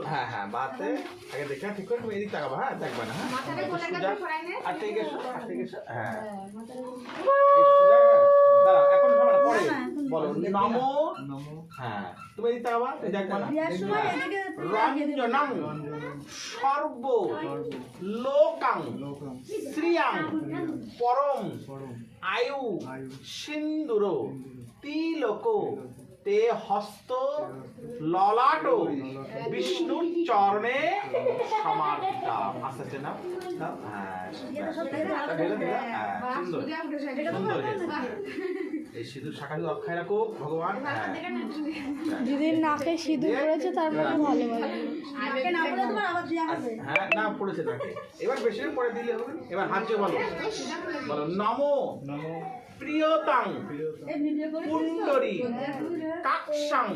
হ্যাঁ হ্যাঁ বাতে আগে দেখে ঠিক করে তুমি এদিক তাকাবা। হ্যাঁ দেখবা না। আর ঠিক আছে হ্যাঁ দাঁড়াও এখন পরে বলো নমো। হ্যাঁ তুমি এদিক তাকাবা দেখবা না। রঞ্জনং সর্ব লোকাং শ্রিয়াং পরম আয়ু সিন্দুর তিলক তে হস্ত ললাট বিষ্ণুর চরণে সমার্পিতা। আস্তে আস্তে না সুন্দর সুন্দর এই সিঁদুর শাখা অক্ষয় রাখো ভগবান। দিদির নাকে সিঁদুর পড়েছে তার মানে ভালো হ্যাঁ না পড়েছে নাকে। এবার বেশি পরে দিলে হবে। এবার হাত দিয়ে বলো বলো নমো প্রিয়তাং পুণ্ডরী কাক্ষাং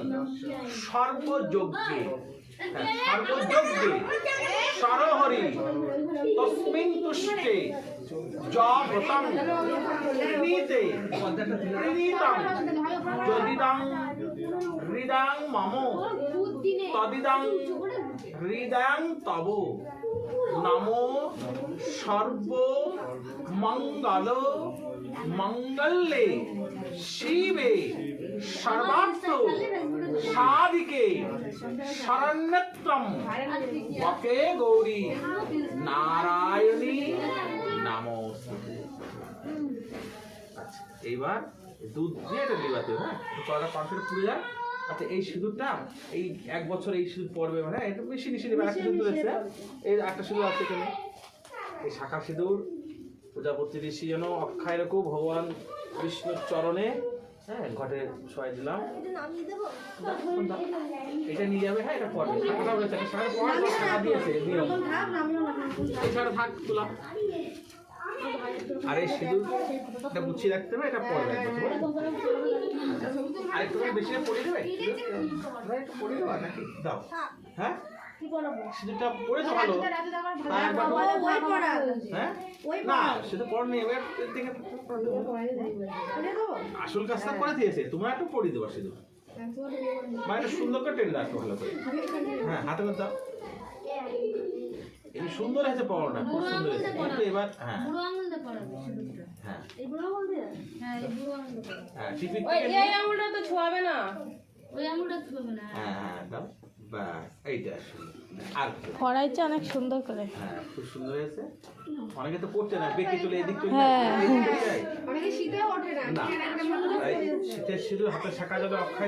সর্বযজ্ঞে সর্বযজ্ঞে সরহরি তস্মিন তুষ্টে জগতং নীতে প্রীতাং যদিদং হৃদাং মম তদিদং হৃদয়ং তব নমো সর্ব মঙ্গল মঙ্গলে শিবে সর্বার্থ সাধিকে শরণ্যত্রম ওকে গৌরী নারায়ণী নমস্তুতে। আচ্ছা এইবার দুধ দিয়ে এটা দিবাতে। হ্যাঁ কড়াটা পাঁচের পুড়ে যায়। আচ্ছা এই সিঁদুরটা এই এক বছর এই সিঁদুর পড়বে মানে এটা বেশি নিশি নেবে। একটা সিঁদুর এসে এই একটা সিঁদুর আছে এখানে এই শাখা সিঁদুর প্রজাপতি ঋষি যেন অক্ষয় রেখো ভগবান বিষ্ণুর চরণে। হ্যাঁ ঘটে শোয়াই দিলাম। এটা নিয়ে যাবে। হ্যাঁ এটা পড়বে শাখাটা বলেছে শাখা দিয়েছে নিয়ম এই শাখা থাক তুলা। আর এই সিঁদুরটা গুছিয়ে রাখতে হবে। এটা পড়বে আর একটু বেশি পড়িয়ে দেবে। একটু পড়িয়ে দেবা নাকি দাও। হ্যাঁ সিঁদুরটা পড়েছো ভালো। হ্যাঁ না সেটা পড় নেই। এবার দেখে আসল কাজটা করে দিয়েছে। তোমরা একটু পড়িয়ে দেবা সিঁদুর মানে একটা সুন্দর করে টেনে রাখো ভালো করে। হ্যাঁ হাতে করে দাও। এই সুন্দর হয়েছে পড়াটা খুব সুন্দর হয়েছে। কিন্তু এবার হ্যাঁ হ্যাঁ হ্যাঁ টিপি এই আঙুলটা তো ছোঁয়াবে না। ওই আঙুলটা ছুঁবে না। হ্যাঁ হ্যাঁ দাও বাস এইটা আর পড়াইছে অনেক সুন্দর করে। হ্যাঁ খুব সুন্দর হয়েছে। অনেকে তো পড়ছে না বেঁকে চলে এদিক চলে হ্যাঁ অনেকে শীতেও ওঠে না। শীতের সিঁদুর হাতের শাখা যাবে অক্ষয়